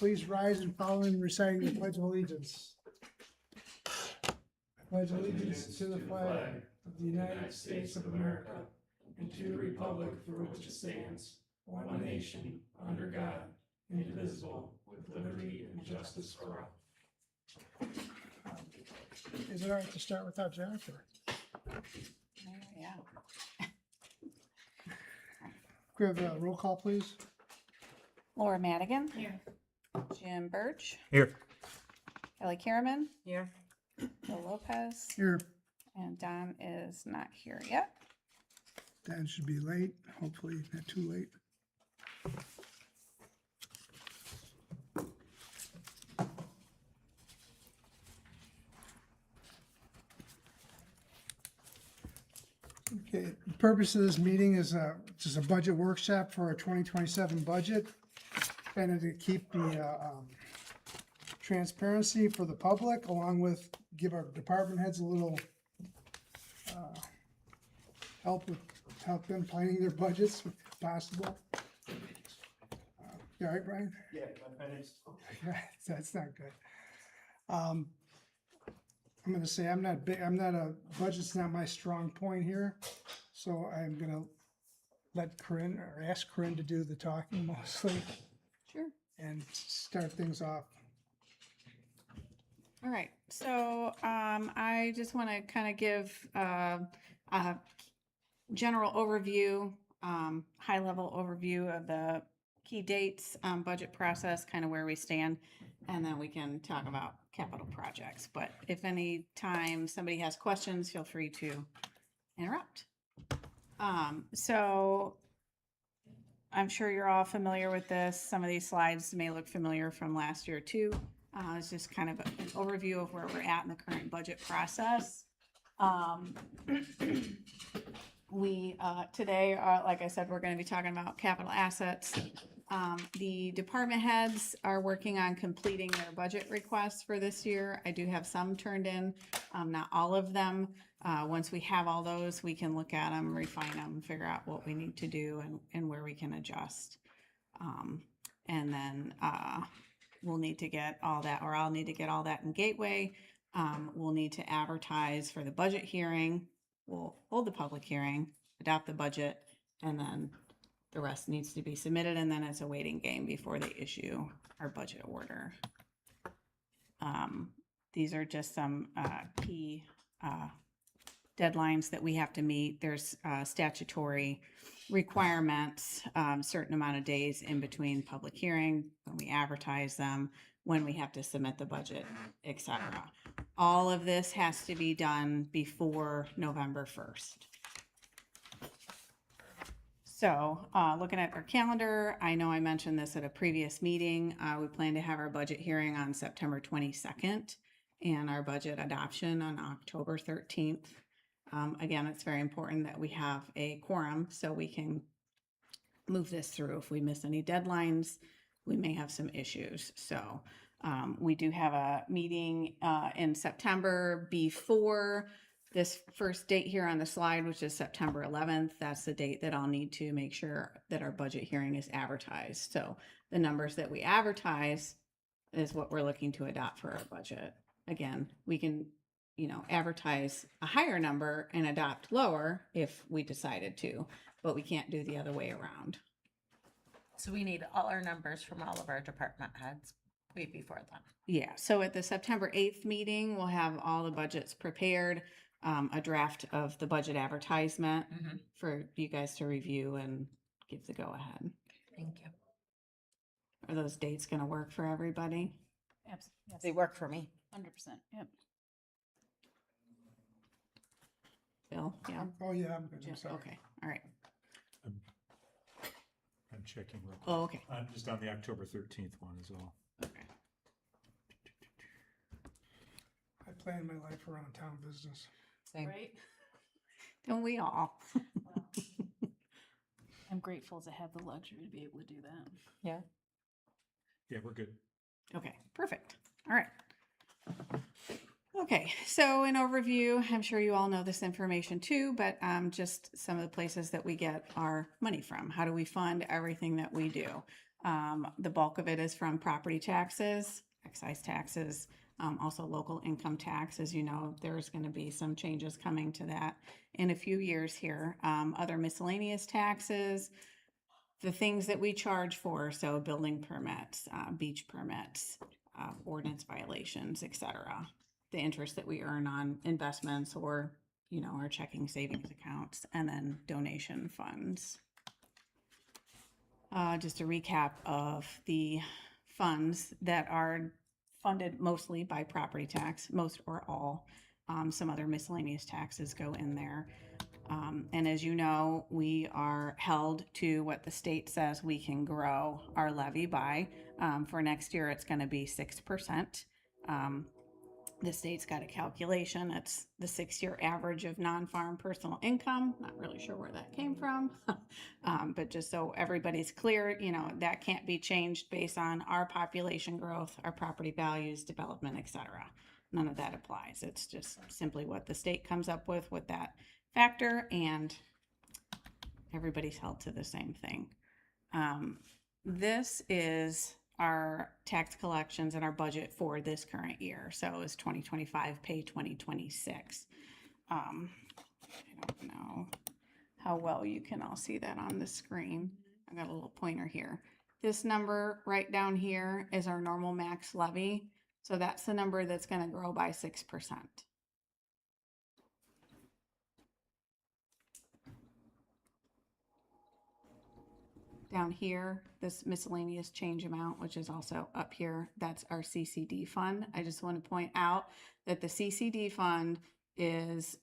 please rise and follow in reciting the Pledge of Allegiance. I pledge allegiance to the flag of the United States of America and to the republic for which it stands, one nation, under God, indivisible, with liberty and justice for all. Is it all right to start without Jennifer? Yeah. Could we have a roll call, please? Laura Madigan. Here. Jim Birch. Here. Kelly Karaman. Here. Bill Lopez. Here, And Don is not here yet. Dan should be late, hopefully not too late. Okay, the purpose of this meeting is just a budget workshop for our 2027 budget. And to keep the transparency for the public, along with give our department heads a little help them planning their budgets if possible. You all right, Brian? Yeah, I finished. That's not good. I'm gonna say I'm not budget's not my strong point here, so I'm gonna let Corinne, or ask Corinne to do the talking mostly Sure. and start things off. All right. So I just want to kind of give a general overview, high level overview of the key dates, budget process, kind of where we stand, and then we can talk about capital projects. But if any time somebody has questions, feel free to interrupt. So I'm sure you're all familiar with this. Some of these slides may look familiar from last year too. It's just kind of an overview of where we're at in the current budget process. We today, like I said, we're going to be talking about capital assets. The department heads are working on completing their budget requests for this year. I do have some turned in, not all of them. Once we have all those, we can look at them, refine them, figure out what we need to do and where we can adjust. And then we'll need to get all that, or I'll need to get all that in Gateway. We'll need to advertise for the budget hearing. We'll hold the public hearing, adopt the budget, and then the rest needs to be submitted, and then it's a waiting game before they issue our budget order. These are just some key deadlines that we have to meet. There's statutory requirements, certain amount of days in between public hearing, when we advertise them, when we have to submit the budget, etc. All of this has to be done before November 1st. So looking at our calendar, I know I mentioned this at a previous meeting. We plan to have our budget hearing on September 22nd and our budget adoption on October 13th. Again, it's very important that we have a quorum so we can move this through. If we miss any deadlines, we may have some issues. So we do have a meeting in September before this first date here on the slide, which is September 11th. That's the date that I'll need to make sure that our budget hearing is advertised. So the numbers that we advertise is what we're looking to adopt for our budget. Again, we can, advertise a higher number and adopt lower if we decided to, but we can't do the other way around. So we need all our numbers from all of our department heads way before then. Yeah, so at the September 8th meeting, we'll have all the budgets prepared, a draft of the budget advertisement for you guys to review and give the go-ahead. Thank you. Are those dates going to work for everybody? Absolutely. They work for me. 100%. Yep. Bill? Yeah. Oh, yeah, I'm good, I'm Jim? sorry. Okay, all right. I'm checking real quick. Oh, okay. I'm just on the October 13th one as well. Okay. I plan my life around town business. Same. Right? Don't we all? I'm grateful to have the luxury to be able to do that. Yeah. Yeah, we're good. Okay, perfect. All right. Okay, so an overview, I'm sure you all know this information too, but just some of the places that we get our money from. How do we fund everything that we do? The bulk of it is from property taxes, excise taxes, also local income tax. As you know, there's going to be some changes coming to that in a few years here. Other miscellaneous taxes, the things that we charge for, so building permits, beach permits, ordinance violations, etc. The interest that we earn on investments or, our checking savings accounts, and then donation funds. Just a recap of the funds that are funded mostly by property tax, most or all. Some other miscellaneous taxes go in there. And as you know, we are held to what the state says we can grow our levy by. For next year, it's going to be 6%. The state's got a calculation. It's the 6-year average of non-farm personal income. Not really sure where that came from. But just so everybody's clear, that can't be changed based on our population growth, our property values, development, etc. None of that applies. It's just simply what the state comes up with that factor, and everybody's held to the same thing. This is our tax collections and our budget for this current year. So it's 2025, pay 2026. I don't know how well you can all see that on the screen. I got a little pointer here. This number right down here is our normal max levy. So that's the number that's going to grow by 6%. Down here, this miscellaneous change amount, which is also up here, that's our CCD fund. I just want to point out that the CCD fund is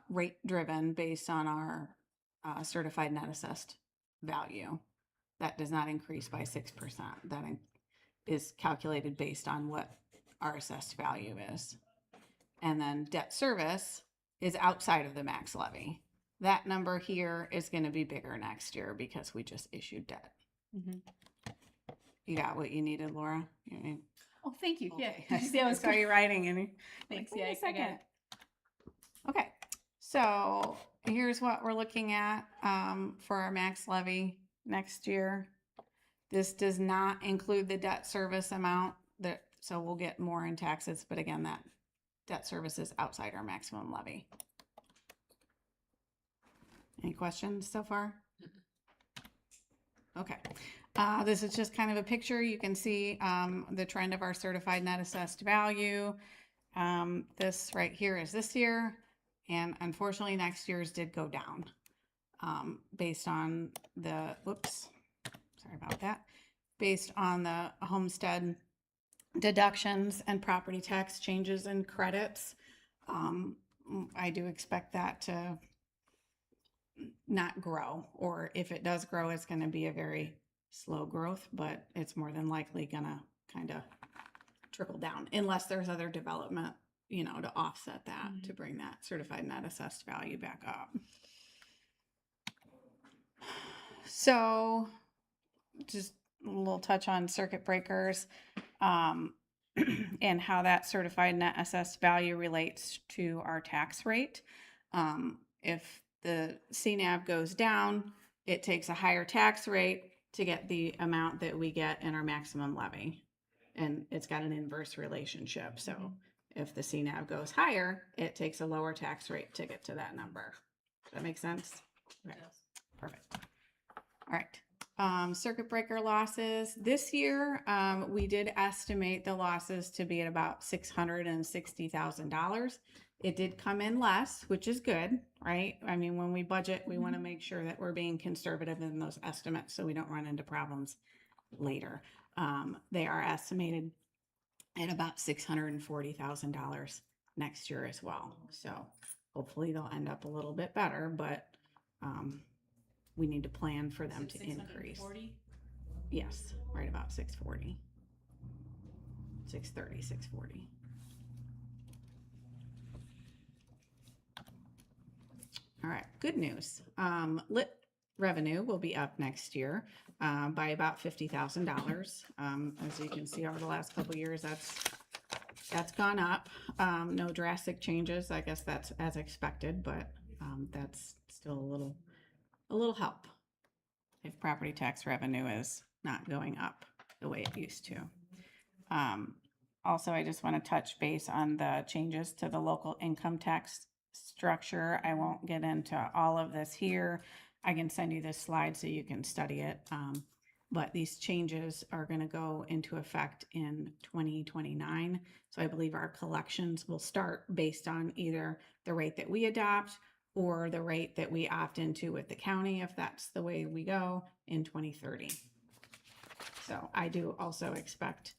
rate driven based on our certified net assessed value. That does not increase by 6%. That is calculated based on what our assessed value is. And then debt service is outside of the max levy. That number here is going to be bigger next year because we just issued debt. Mhm. You got what you needed, Laura? Oh, thank you. Okay. Yeah. See, I was Saw you writing any. Thanks. Wait Yeah, a I got second. it. Okay, so here's what we're looking at for our max levy next year. This does not include the debt service amount, so we'll get more in taxes, but again, that debt service is outside our maximum levy. Any questions so far? Okay. This is just kind of a picture. You can see the trend of our certified net assessed value. This right here is this year, and unfortunately next year's did go down based on the, sorry about that, based on the homestead deductions and property tax changes and credits. I do expect that to not grow, or if it does grow, it's going to be a very slow growth, but it's more than likely going to kind of trickle down unless there's other development, to offset that, to bring that certified net assessed value back up. So just a little touch on circuit breakers and how that certified net assessed value relates to our tax rate. If the CNAV goes down, it takes a higher tax rate to get the amount that we get in our maximum levy. And it's got an inverse relationship. So if the CNAV goes higher, it takes a lower tax rate to get to that number. Does that make sense? Okay. Perfect. All right. Circuit breaker losses. This year, we did estimate the losses to be at about $660,000. It did come in less, which is good, right? I mean, when we budget, we want to make sure that we're being conservative in those estimates so we don't run into problems later. They are estimated at about $640,000 next year as well. So hopefully they'll end up a little bit better, but we need to plan for them to increase. Yes, right about 640. 630, 640. All right, good news. Lit revenue will be up next year by about $50,000. As you can see over the last couple of years, that's gone up. No drastic changes. I guess that's as expected, but that's still a little help if property tax revenue is not going up the way it used to. Also, I just want to touch base on the changes to the local income tax structure. I won't get into all of this here. I can send you this slide so you can study it. But these changes are going to go into effect in 2029. So I believe our collections will start based on either the rate that we adopt or the rate that we opt into with the county, if that's the way we go, in 2030. So I do also expect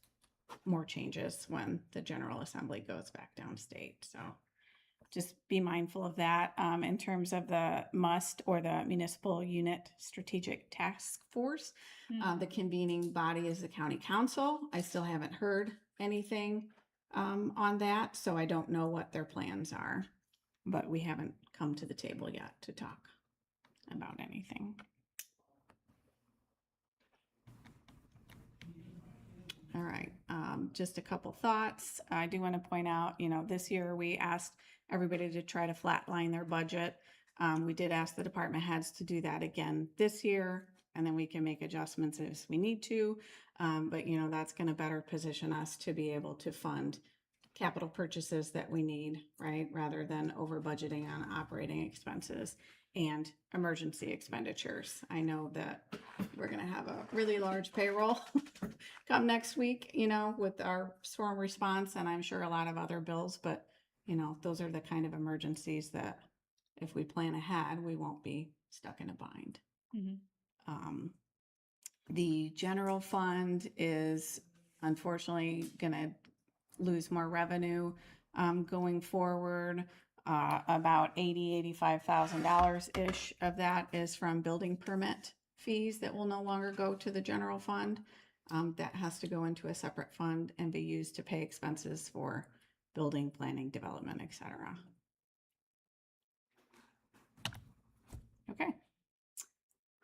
more changes when the General Assembly goes back downstate. So just be mindful of that. In terms of the MUST, or the Municipal Unit Strategic Task Force, the convening body is the county council. I still haven't heard anything on that, so I don't know what their plans are, but we haven't come to the table yet to talk about anything. All right, just a couple thoughts. I do want to point out, this year we asked everybody to try to flatline their budget. We did ask the department heads to do that again this year, and then we can make adjustments as we need to. But that's going to better position us to be able to fund capital purchases that we need, right? Rather than over budgeting on operating expenses and emergency expenditures. I know that we're going to have a really large payroll come next week, with our storm response, and I'm sure a lot of other bills, but those are the kind of emergencies that if we plan ahead, we won't be stuck in a bind. The general fund is unfortunately going to lose more revenue going forward. About $85,000 ish of that is from building permit fees that will no longer go to the general fund. That has to go into a separate fund and be used to pay expenses for building, planning, development, etc. Okay.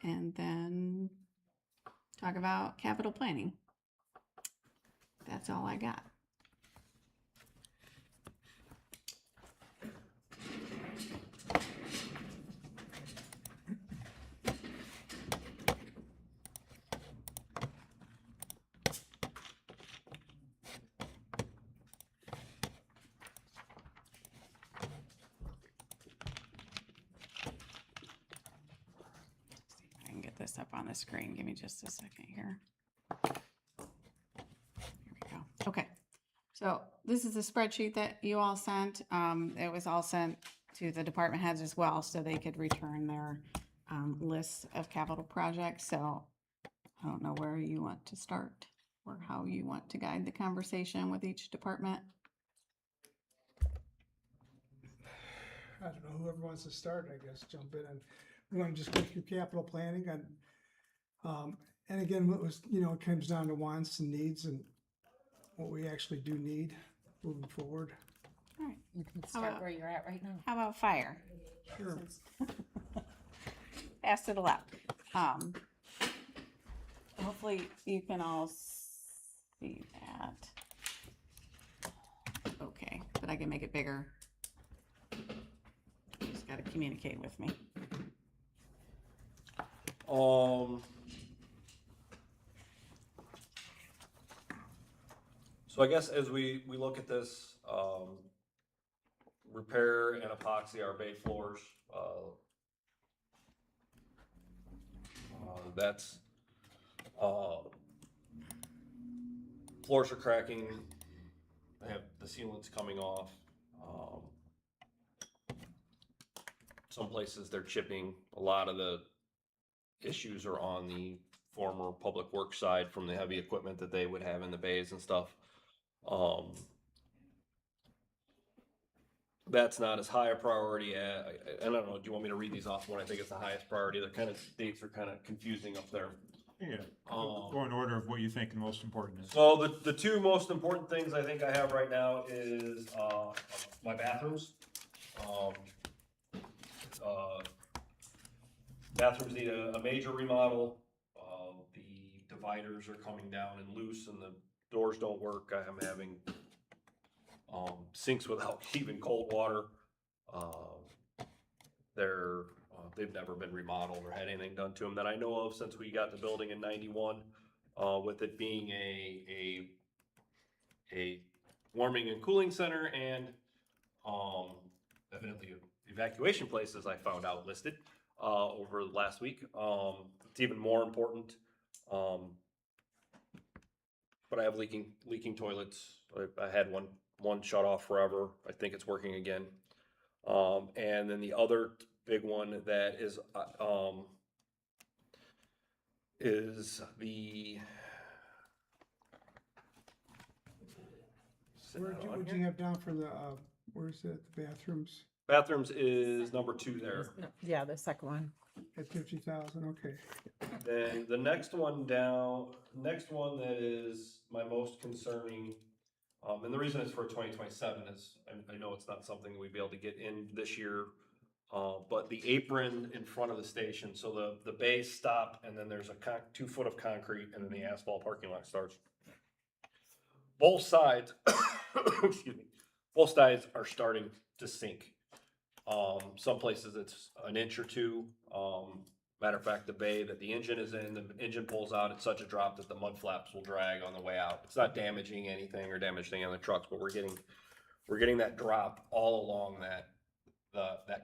And then talk about capital planning. That's all I got. This up on the screen. Give me just a second here. Here we go. Okay. So this is a spreadsheet that you all sent. It was all sent to the department heads as well, so they could return their lists of capital projects. So I don't know where you want to start or how you want to guide the conversation with each department. I don't know, whoever wants to start, I guess, jump in, and we want to just go through capital planning and again, what was, it comes down to wants and needs and what we actually do need moving forward. All right. You can start where you're at right now. How about fire? Sure. Pass it aloud. Hopefully you can all see that. Okay, but I can make it bigger. Just got to communicate with me. So I guess as we look at this, repair and epoxy our bay floors, that's, floors are cracking, I have the sealants coming off. Some places they're chipping. A lot of the issues are on the former public works side from the heavy equipment that they would have in the bays and stuff. That's not as high a priority. I don't know. Do you want me to read these off when I think it's the highest priority? The kind of dates are kind of confusing up there. Yeah, go in order of what you think the most important is. So the two most important things I think I have right now is my bathrooms. Bathrooms need a major remodel. The dividers are coming down and loose and the doors don't work. I'm having sinks without even cold water. They've never been remodeled or had anything done to them that I know of since we got the building in '91. with it being a warming and cooling center and, evidently evacuation places I found out listed, over the last week. It's even more important. But I have leaking toilets. I had one shut off forever. I think it's working again. And then the other big one that is the. What'd you have down for the, where's it, the bathrooms Bathrooms is number 2 there. Yeah, the second one. at 50,000, okay. Then the next one that is my most concerning, and the reason it's for 2027 is, I know it's not something we'd be able to get in this year, but the apron in front of the station, so the bays stop, and then there's a 2 foot of concrete, and then the asphalt parking lot starts. Both sides, excuse me, both sides are starting to sink. Some places it's an inch or 2. Matter of fact, the bay that the engine is in, the engine pulls out at such a drop that the mud flaps will drag on the way out. It's not damaging anything or damaging any of the trucks, but we're getting that drop all along that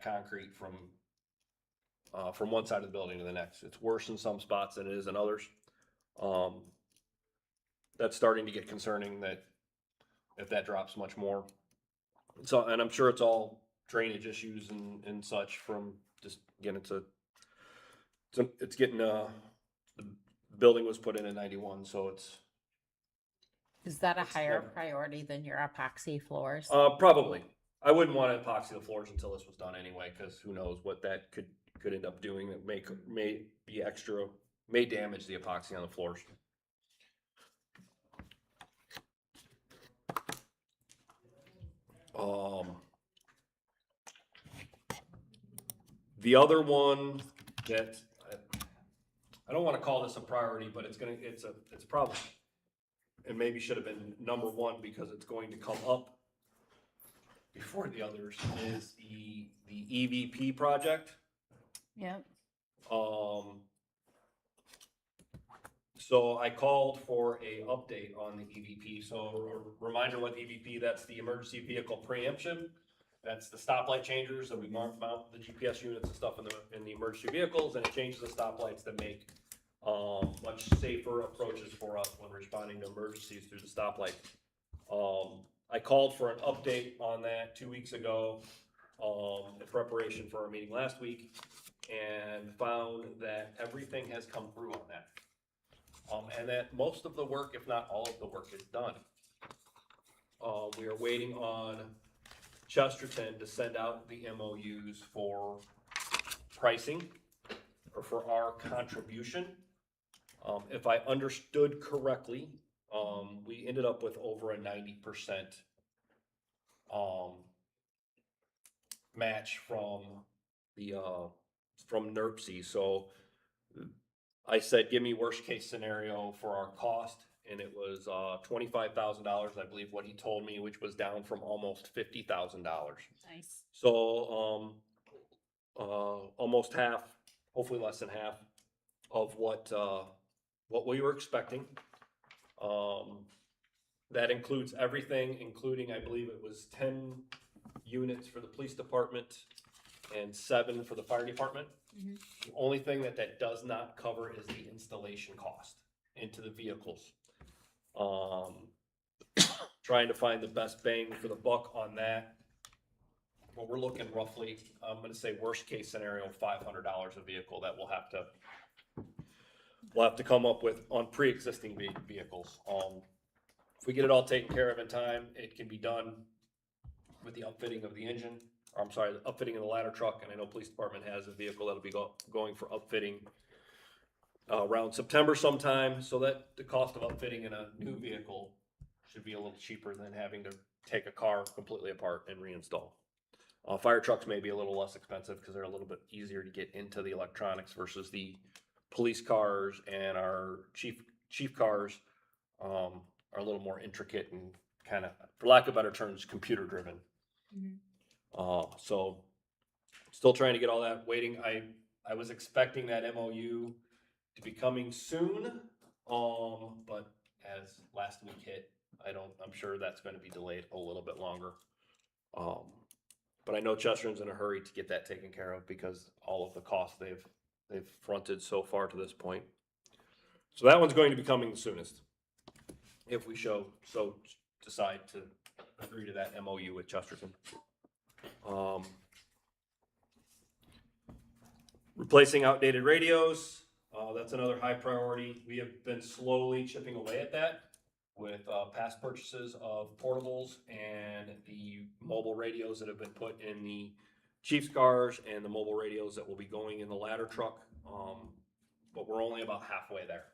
concrete from one side of the building to the next. It's worse in some spots than it is in others. That's starting to get concerning that if that drops much more. So, and I'm sure it's all drainage issues and such from just, again, it's getting, the building was put in 91, so it's. Is that a higher never- priority than your epoxy floors? Probably. I wouldn't want to epoxy the floors until this was done anyway, because who knows what that could end up doing that may be extra, may damage the epoxy on the floors. The other one that I don't want to call this a priority, but it's a problem. And maybe should have been number 1 because it's going to come up before the others is the EVP project. Yep. So I called for a update on the EVP. So a reminder what EVP, that's the emergency vehicle preemption. That's the stoplight changers that we mount the GPS units and stuff in the emergency vehicles, and it changes the stoplights that make much safer approaches for us when responding to emergencies through the stoplight. I called for an update on that 2 weeks ago in preparation for our meeting last week, and found that everything has come through on that. And that most of the work, if not all of the work, is done. We are waiting on Chesterton to send out the MOUs for pricing or for our contribution. If I understood correctly, we ended up with over a 90% match from NERC. So I said, give me worst case scenario for our cost, and it was $25,000, I believe what he told me, which was down from almost $50,000. Nice. So almost half, hopefully less than half of what we were expecting. That includes everything, including, I believe it was 10 units for the police department and 7 for the fire department. Mhm. The only thing that does not cover is the installation cost into the vehicles. Trying to find the best bang for the buck on that. But we're looking roughly, I'm gonna say worst case scenario, $500 a vehicle that we'll have to come up with on pre-existing vehicles. If we get it all taken care of in time, it can be done with the upfitting of the engine. Or I'm sorry, the upfitting of the ladder truck, and I know police department has a vehicle that'll be going for upfitting around September sometime, so that the cost of upfitting in a new vehicle should be a little cheaper than having to take a car completely apart and reinstall. Fire trucks may be a little less expensive because they're a little bit easier to get into the electronics versus the police cars, and our chief cars are a little more intricate and kind of, for lack of better terms, computer driven. Mhm. So still trying to get all that, waiting. I was expecting that MOU to be coming soon. But as last week hit, I'm sure that's gonna be delayed a little bit longer. But I know Chesterton's in a hurry to get that taken care of because all of the costs they've fronted so far to this point. So that one's going to be coming the soonest. If we decide to agree to that MOU with Chesterton. Replacing outdated radios, that's another high priority. We have been slowly chipping away at that with past purchases of portables and the mobile radios that have been put in the Chiefs cars and the mobile radios that will be going in the ladder truck. But we're only about halfway there.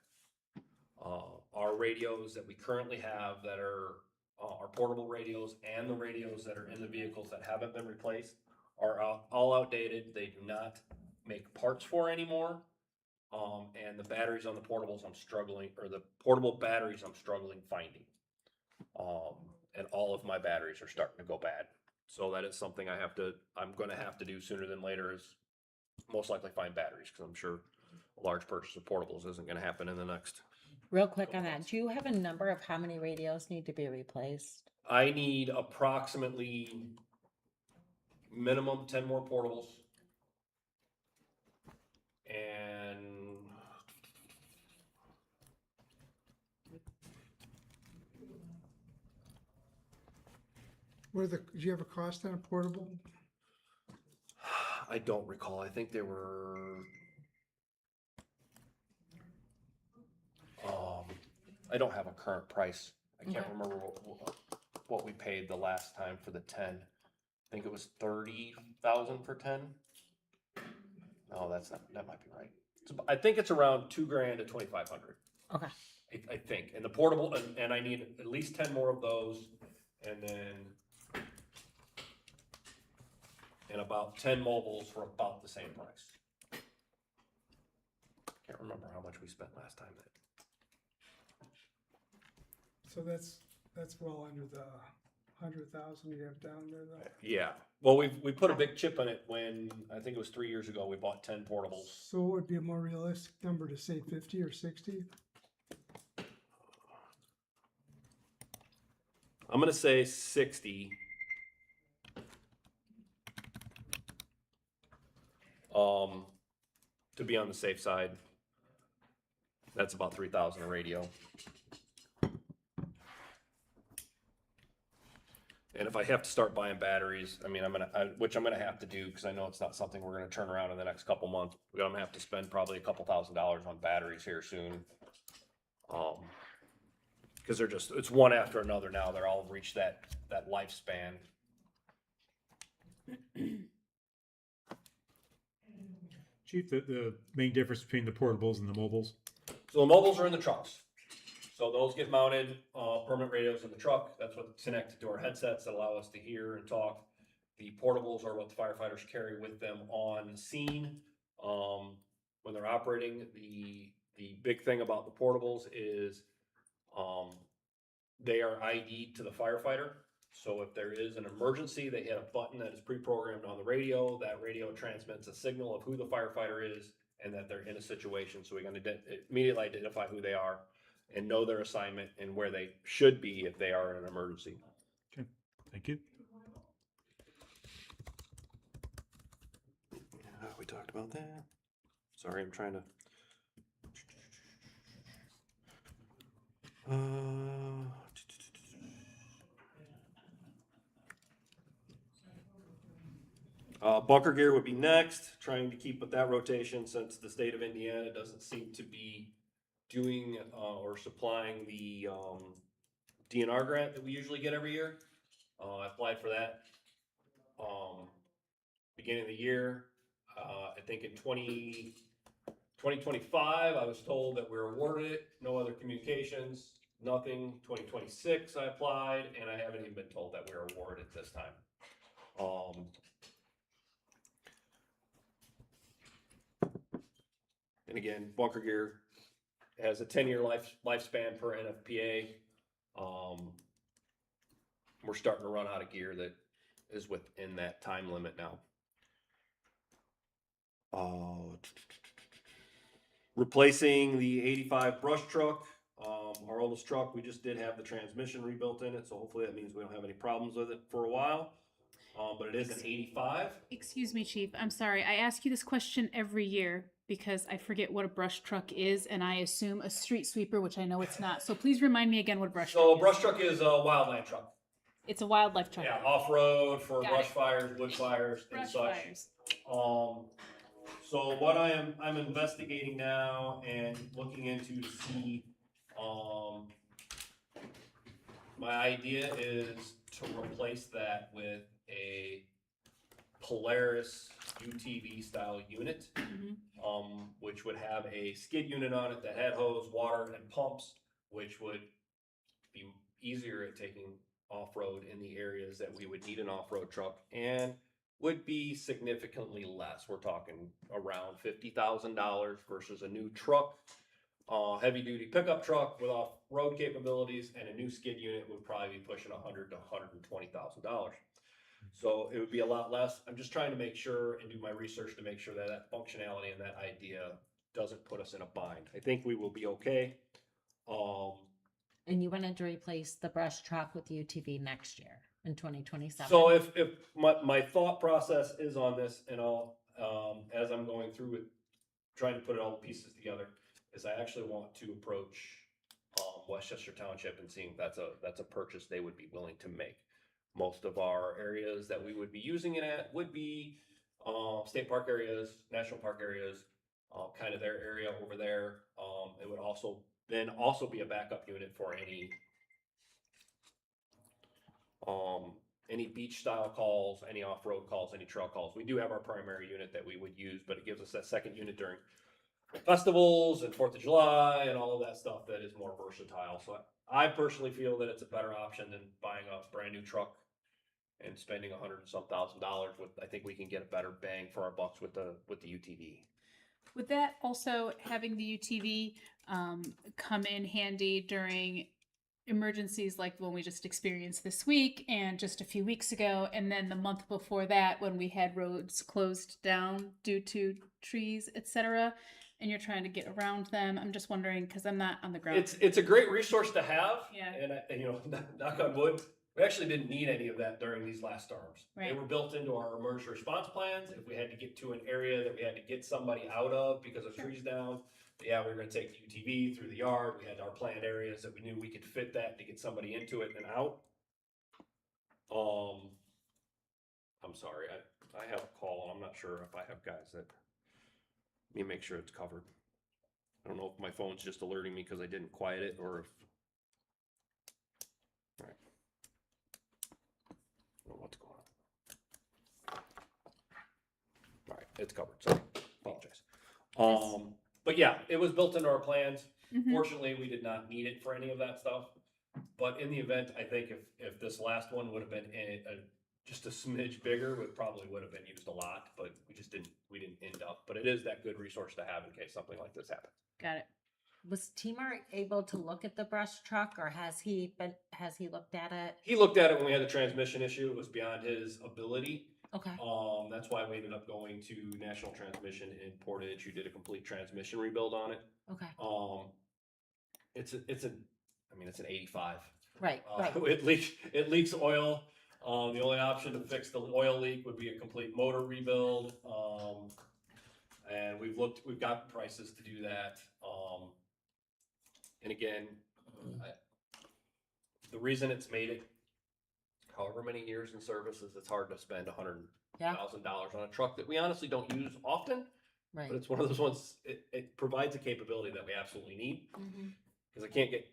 Our radios that we currently have that are our portable radios and the radios that are in the vehicles that haven't been replaced are all outdated. They do not make parts for anymore. And the batteries on the portables I'm struggling, or the portable batteries I'm struggling finding. And all of my batteries are starting to go bad. So that is something I'm gonna have to do sooner than later, is most likely find batteries, because I'm sure a large purchase of portables isn't gonna happen in the next. Real quick on that, do you have a number of how many radios need to be replaced? I need approximately minimum 10 more portables. And Do you have a cost on a portable? I don't recall. I think they were. I don't have a current price. I can't Okay. remember what we paid the last time for the 10. I think it was 30,000 for 10. No, that might be right. I think it's around $2,000 to 2,500. Okay. I think. And the portable, and I need at least 10 more of those, and then about 10 mobiles for about the same price. Can't remember how much we spent last time. So that's well under the 100,000 you have down there though. Yeah. Well, we put a big chip in it when, I think it was 3 years ago, we bought 10 portables. So what would be a more realistic number to say 50 or 60? I'm gonna say 60. To be on the safe side. That's about 3,000 a radio. And if I have to start buying batteries, I mean, which I'm gonna have to do, because I know it's not something we're gonna turn around in the next couple months. I'm gonna have to spend probably a couple $1,000s on batteries here soon. Because it's one after another now. They're all reached that lifespan. Chief, the main difference between the portables and the mobiles? So the mobiles are in the trucks. So those get mounted, permanent radios in the truck. That's what's connected to our headsets that allow us to hear and talk. The portables are what the firefighters carry with them on scene. When they're operating, the big thing about the portables is they are ID'd to the firefighter. So if there is an emergency, they hit a button that is pre-programmed on the radio. That radio transmits a signal of who the firefighter is and that they're in a situation. So we can immediately identify who they are and know their assignment and where they should be if they are in an emergency. Okay, thank you. We talked about that. Sorry, I'm trying to. Bunker gear would be next, trying to keep with that rotation since the state of Indiana doesn't seem to be doing or supplying the DNR grant that we usually get every year. I applied for that beginning of the year. I think in 2025, I was told that we're awarded it, no other communications, nothing. 2026, I applied, and I haven't even been told that we're awarded this time. And again, bunker gear has a 10-year lifespan per NFPA. We're starting to run out of gear that is within that time limit now. replacing the 85 brush truck, our oldest truck. We just did have the transmission rebuilt in it, so hopefully that means we don't have any problems with it for a while. But it is an 85. Excuse me, Chief. I'm sorry. I ask you this question every year because I forget what a brush truck is, and I assume a street sweeper, which I know it's not. So please remind me again what a brush So a truck brush is. truck is a wildland truck. It's a wildlife truck. Yeah, off-road for Got brush it. fires, wood fires, and Brush such. fires. So what I'm investigating now and looking into to see, my idea is to replace that with a Polaris UTV style unit, Mhm. which would have a skid unit on it that had hose, water, and pumps, which would be easier at taking off-road in the areas that we would need an off-road truck, and would be significantly less. We're talking around $50,000 versus a new truck. Heavy-duty pickup truck with off-road capabilities and a new skid unit would probably be pushing $100,000 to $120,000. So it would be a lot less. I'm just trying to make sure and do my research to make sure that that functionality and that idea doesn't put us in a bind. I think we will be okay. And you wanted to replace the brush truck with UTV next year in 2027. So if my thought process is on this and I'll, as I'm going through it, trying to put all the pieces together, is I actually want to approach, Westchester Township and seeing if that's a purchase they would be willing to make. Most of our areas that we would be using it at would be, state park areas, national park areas, kind of their area over there. It would also be a backup unit for any beach style calls, any off-road calls, any trail calls. We do have our primary unit that we would use, but it gives us that second unit during festivals and 4th of July and all of that stuff that is more versatile. So I personally feel that it's a better option than buying a brand new truck and spending $100 and some thousand. I think we can get a better bang for our bucks with the UTV. Would that also, having the UTV come in handy during emergencies like the one we just experienced this week and just a few weeks ago, and then the month before that when we had roads closed down due to trees, etc., and you're trying to get around them? I'm just wondering, because I'm not on the ground. It's a great resource to have. Yeah. And knock on wood, we actually didn't need any of that during these last storms. They Right. were built into our emergency response plans. If we had to get to an area that we had to get somebody out of because of trees down, yeah, we were gonna take the UTV through the yard. We had our planned areas that we knew we could fit that to get somebody into it and out. I'm sorry, I have a call and I'm not sure if I have guys that, let me make sure it's covered. I don't know if my phone's just alerting me because I didn't quiet it or if. All right. I don't know what's going on. All right, it's covered. Sorry, apologize. But yeah, it was built into our plans. Mhm. Fortunately, we did not need it for any of that stuff. But in the event, I think if this last one would have been just a smidge bigger, it probably would have been used a lot, but we didn't end up. But it is that good resource to have in case something like this happens. Got it. Was Timar able to look at the brush truck, or has he looked at it? He looked at it when we had the transmission issue. It was beyond his ability. Okay. That's why we ended up going to National Transmission in Portage, who did a complete transmission rebuild on it. Okay. It's an 85. Right. Right. It leaks oil. The only option to fix the oil leak would be a complete motor rebuild. And we've got prices to do that. And again, the reason it's made it however many years in service is it's hard to spend $100,000 on a truck that we honestly don't use often, Right. but it's one of those ones, it provides a capability that we absolutely need. Mhm. Because I can't get,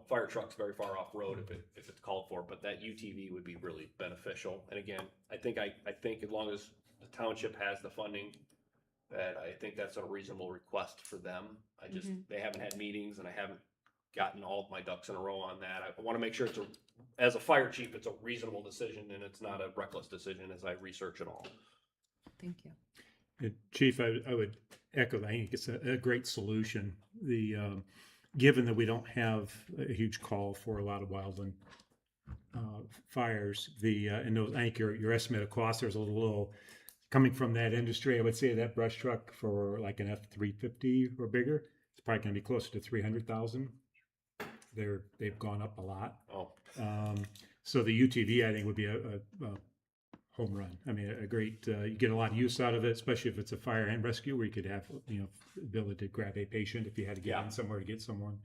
fire trucks very far off road if it's called for, but that UTV would be really beneficial. And again, I think as long as the township has the funding, that I think that's a reasonable request for them. They haven't had meetings and I haven't gotten all of my ducks in a row on that. I want to make sure as a fire chief, it's a reasonable decision and it's not a reckless decision as I research it all. Thank you. Chief, I would echo that. I think it's a great solution. Given that we don't have a huge call for a lot of wildland fires, and those, I think your estimate of cost is a little coming from that industry. I would say that brush truck for like an F-350 or bigger it's probably gonna be closer to 300,000. They've gone up a lot. Oh, So the UTV, I think, would be a home run. I mean, a great, you get a lot of use out of it, especially if it's a fire and rescue where you could have, you know, the ability to grab a patient if you had to get Yeah. in somewhere to get someone.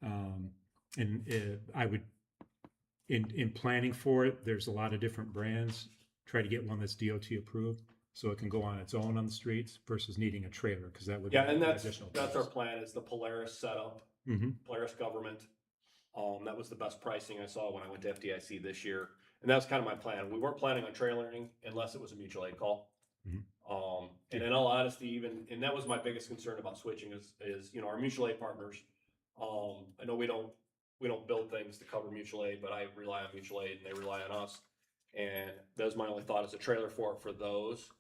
I would, in planning for it, there's a lot of different brands. Try to get one that's DOT approved so it can go on its own on the streets versus needing a trailer because that would yeah, be and an that's additional our cost. plan, is the Polaris setup, Polaris Government. That was the best pricing I saw when I went to FDIC this year, and that was kind of my plan. We weren't planning on trailering unless it was a mutual aid call. Mhm. And in all honesty, and that was my biggest concern about switching is, you know, our mutual aid partners. I know we don't build things to cover mutual aid, but I rely on mutual aid and they rely on us. And that was my only thought, is a trailer for those.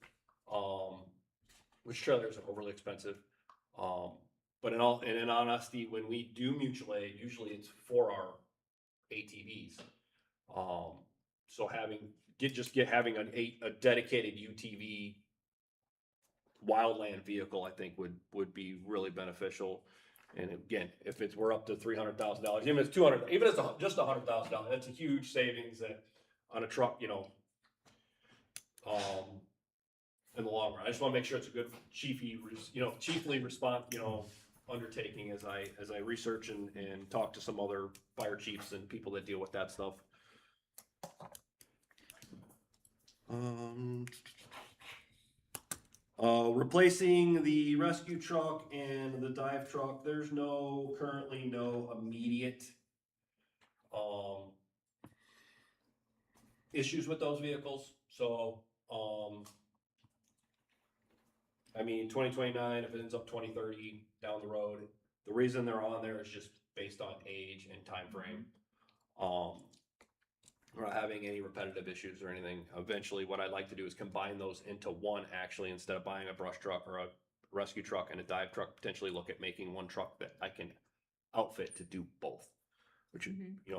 Which trailers are overly expensive. But in honesty, when we do mutual aid, usually it's for our ATVs. So having a dedicated UTV wildland vehicle, I think would be really beneficial. And again, if we're up to $300,000, even if it's 200, even if it's just $100,000, that's a huge savings that on a truck, you know. In the long run, I just want to make sure it's a good chiefly respond, undertaking as I research and talk to some other fire chiefs and people that deal with that stuff. Replacing the rescue truck and the dive truck, there's currently no immediate issues with those vehicles. So, I mean, 2029, if it ends up 2030 down the road, the reason they're on there is just based on age and time frame. We're not having any repetitive issues or anything. Eventually, what I'd like to do is combine those into one, actually, instead of buying a brush truck or a rescue truck and a dive truck, potentially look at making one truck that I can outfit to do both. Which,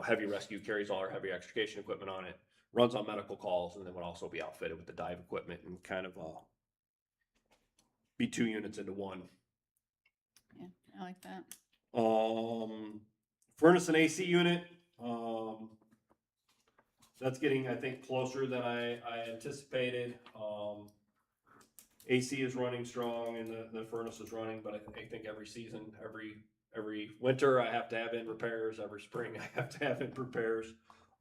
heavy rescue carries all our heavy extrication equipment on it, runs on medical calls, and then would also be outfitted with the dive equipment and kind of be 2 units into one. Yeah, I like that. Furnace and AC unit. That's getting, I think, closer than I anticipated. AC is running strong and the furnace is running, but I think every season, every winter I have to have in repairs. Every spring I have to have in repairs.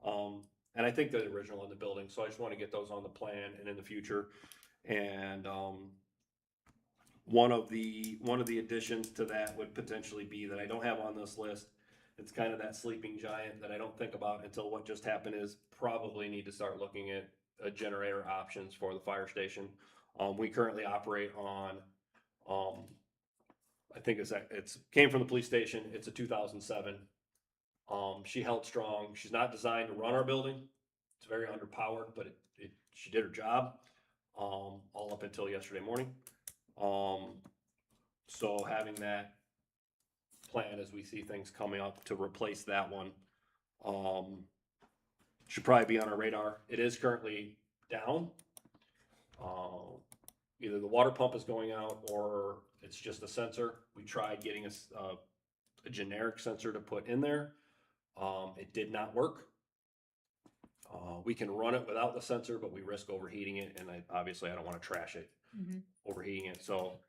And I think they're the original in the building, so I just want to get those on the plan and in the future. And one of the additions to that would potentially be that I don't have on this list. It's kind of that sleeping giant that I don't think about until what just happened, is probably need to start looking at generator options for the fire station. We currently operate on, I think it's came from the police station. It's a 2007. She held strong. She's not designed to run our building. It's very underpowered, but she did her job, all up until yesterday morning. So having that plan as we see things coming up to replace that one, should probably be on our radar. It is currently down. Either the water pump is going out or it's just a sensor. We tried getting a generic sensor to put in there. It did not work. We can run it without the sensor, but we risk overheating it, and I don't want to trash it, overheating it. So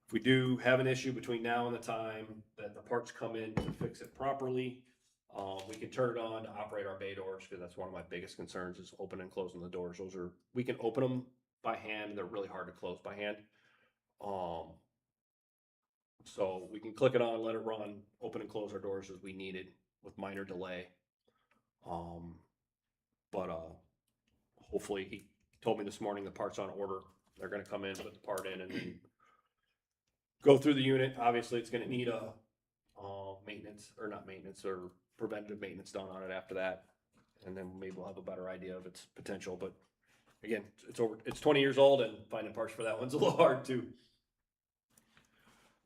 if we do have an issue between now and the time that the parts come in to fix it properly, we can turn it on to operate our bay doors, because that's one of my biggest concerns is opening and closing the doors. We can open them by hand. They're really hard to close by hand. So we can click it on, let it run, open and close our doors as we need it with minor delay. But hopefully, he told me this morning the part's on order. They're gonna come in, put the part in, and then go through the unit. Obviously, it's gonna need a preventative maintenance done on it after that. And then maybe we'll have a better idea of its potential. But again, it's 20 years old, and finding parts for that one's a little hard too.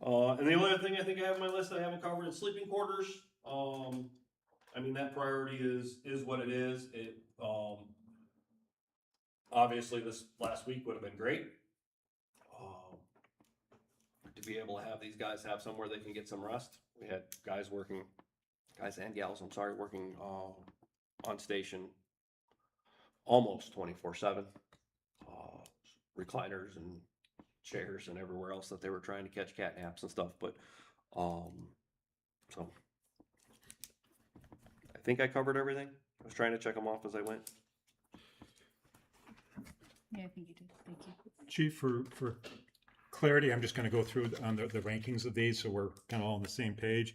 And the only other thing I think I have on my list that I haven't covered is sleeping quarters. That priority is what it is. Obviously this last week would have been great. To be able to have these guys have somewhere they can get some rest. We had guys and gals, I'm sorry, working, on station almost 24/7. Recliners and chairs and everywhere else that they were trying to catch cat naps and stuff, but, so. I think I covered everything. I was trying to check them off as I went. Yeah, I think you did. Thank you. Chief, for clarity, I'm just going to go through on the rankings of these, so we're kind of all on the same page.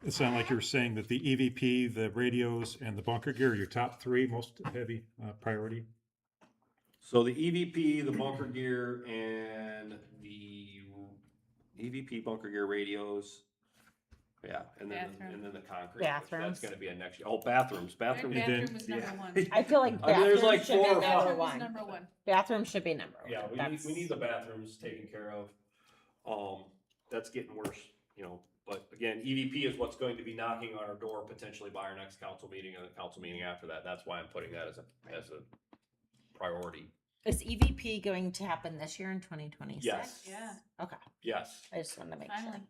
It sounded like you were saying that the EVP, the radios, and the bunker gear are your top three most heavy priority. So the EVP, the bunker gear, and the EVP bunker gear radios. Yeah, and then the concrete. which That's Bathrooms. gonna be a next year. Oh, bathrooms. Bathrooms. And then- Bathroom was number yeah. one. I feel like I mean, there's bathrooms like should be 4 or number 5. Bathroom was one. number one. Bathroom should be number one. Yeah, we That's- need the bathrooms taken care of. That's getting worse, you know, but again, EVP is what's going to be knocking on our door potentially by our next council meeting and the council meeting after that. That's why I'm putting that as a priority. Is EVP going to happen this year in 2026? Yes. Yeah, Okay, Yes. I just wanted to make finally. sure.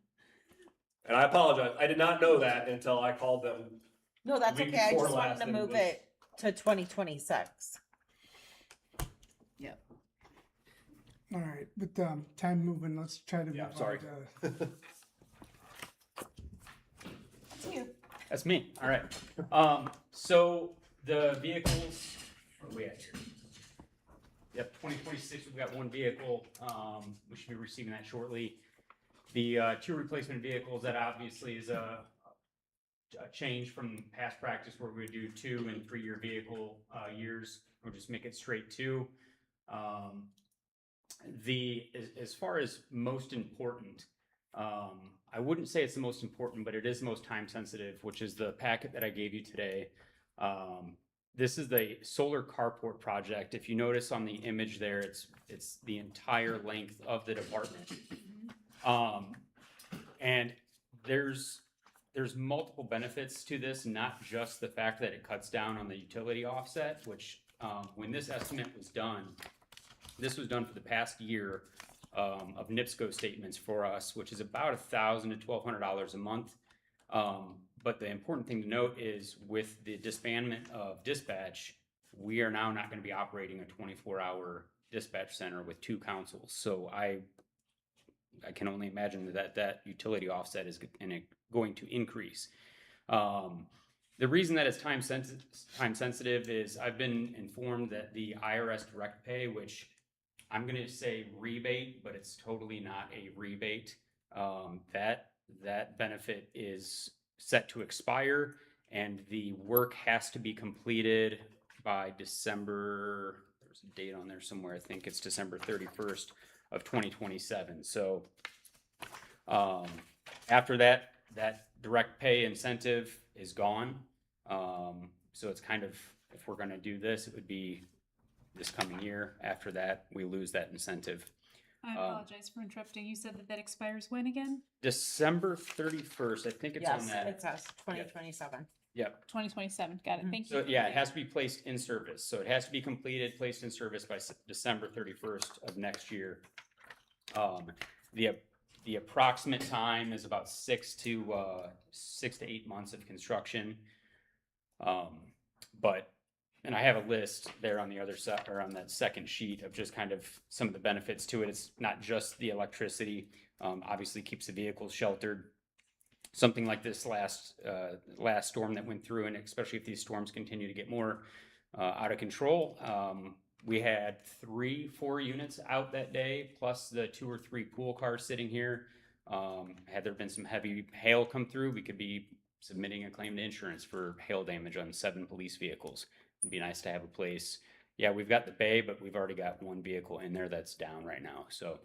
And I apologize. I did not know that until I called them. No, that's Week okay. I before just wanted last, to and it move was- it to 2026. All right, with time moving, let's try to Yeah, move sorry. on to- It's you. That's me. All right. So the vehicles, what are we at here? Yep, 2026, we've got one vehicle. We should be receiving that shortly. The 2 replacement vehicles, that obviously is a change from past practice where we would do 2 and 3 year vehicle years. We'll just make it straight 2. As far as most important, I wouldn't say it's the most important, but it is most time sensitive, which is the packet that I gave you today. This is the solar carport project. If you notice on the image there, it's the entire length of the department. And there's multiple benefits to this, not just the fact that it cuts down on the utility offset, which when this estimate was done, this was done for the past year of NIPSCO statements for us, which is about $1,000 to $1,200 a month. But the important thing to note is with the disbandment of dispatch, we are now not going to be operating a 24-hour dispatch center with 2 councils. So I can only imagine that utility offset is going to increase. The reason that it's time sensitive is I've been informed that the IRS direct pay, which I'm going to say rebate, but it's totally not a rebate. That benefit is set to expire, and the work has to be completed by December. There's a date on there somewhere. I think it's December 31st of 2027. So after that direct pay incentive is gone. So it's kind of, if we're going to do this, it would be this coming year. After that, we lose that incentive. I apologize for interrupting. You said that expires when again? December 31st, I think it's on Yes, that. it says 2027. Yep. 2027. Got it. Thank So you. yeah, it has to be placed in service. So it has to be completed, placed in service by December 31st of next year. The approximate time is about 6 to 8 months of construction. And I have a list there on the other side, or on that second sheet, of just kind of some of the benefits to it. It's not just the electricity, obviously keeps the vehicles sheltered. Something like this last storm that went through, and especially if these storms continue to get more out of control, we had 3-4 units out that day, plus the 2 or 3 pool cars sitting here. Had there been some heavy hail come through, we could be submitting a claim to insurance for hail damage on 7 police vehicles. It'd be nice to have a place. Yeah, we've got the bay, but we've already got 1 vehicle in there that's down right now. So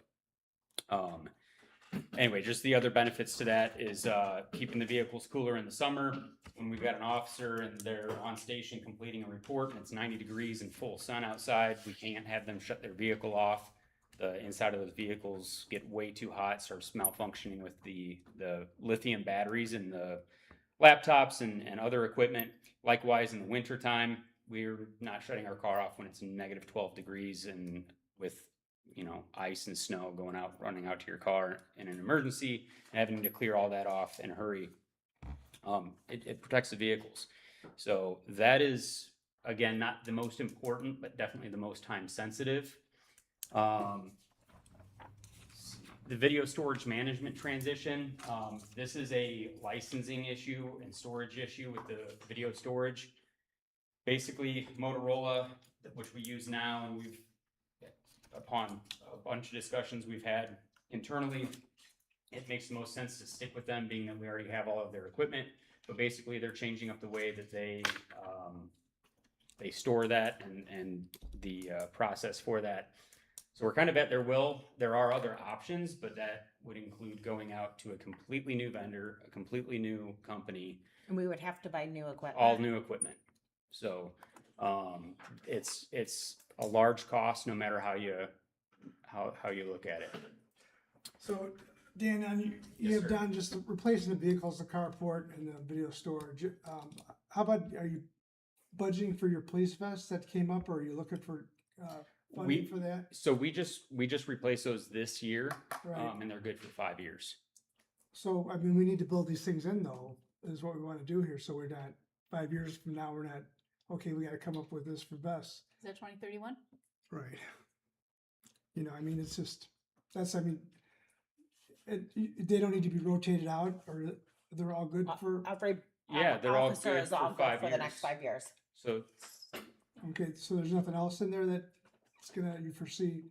anyway, just the other benefits to that is keeping the vehicles cooler in the summer. When we've got an officer and they're on station completing a report and it's 90 degrees and full sun outside, we can't have them shut their vehicle off. The inside of those vehicles get way too hot, starts malfunctioning with the lithium batteries in the laptops and other equipment. Likewise, in the wintertime, we're not shutting our car off when it's -12 degrees and with you know, ice and snow going out, running out to your car in an emergency, and having to clear all that off in a hurry. It protects the vehicles. So that is, again, not the most important, but definitely the most time sensitive. The video storage management transition, this is a licensing issue and storage issue with the video storage. Basically, Motorola, which we use now, and we've, upon a bunch of discussions we've had internally, it makes the most sense to stick with them, being that we already have all of their equipment. But basically, they're changing up the way that they store that and the process for that. So we're kind of at their will. There are other options, but that would include going out to a completely new vendor, a completely new company, And we would have to buy new equipment. all new equipment. So it's a large cost, no matter how you look at it. So, Dan, you Yes, have sir. done just replacing the vehicles, the carport and the video storage. How about, are you budgeting for your police vests that came up, or are you looking for funding for that? So we just replaced those this year, Right. and they're good for 5 years. So, I mean, we need to build these things in though, is what we want to do here. So we're not, 5 years from now, we're not, okay, we got to come up with this for vests. Is that 2031? Right. You know, I mean, it's just, that's, I mean, they don't need to be rotated out, or they're all good for, Every Yeah, they're all officer good is all for good 5 for the next years. 5 years. So okay, so there's nothing else in there that it's gonna, you foresee?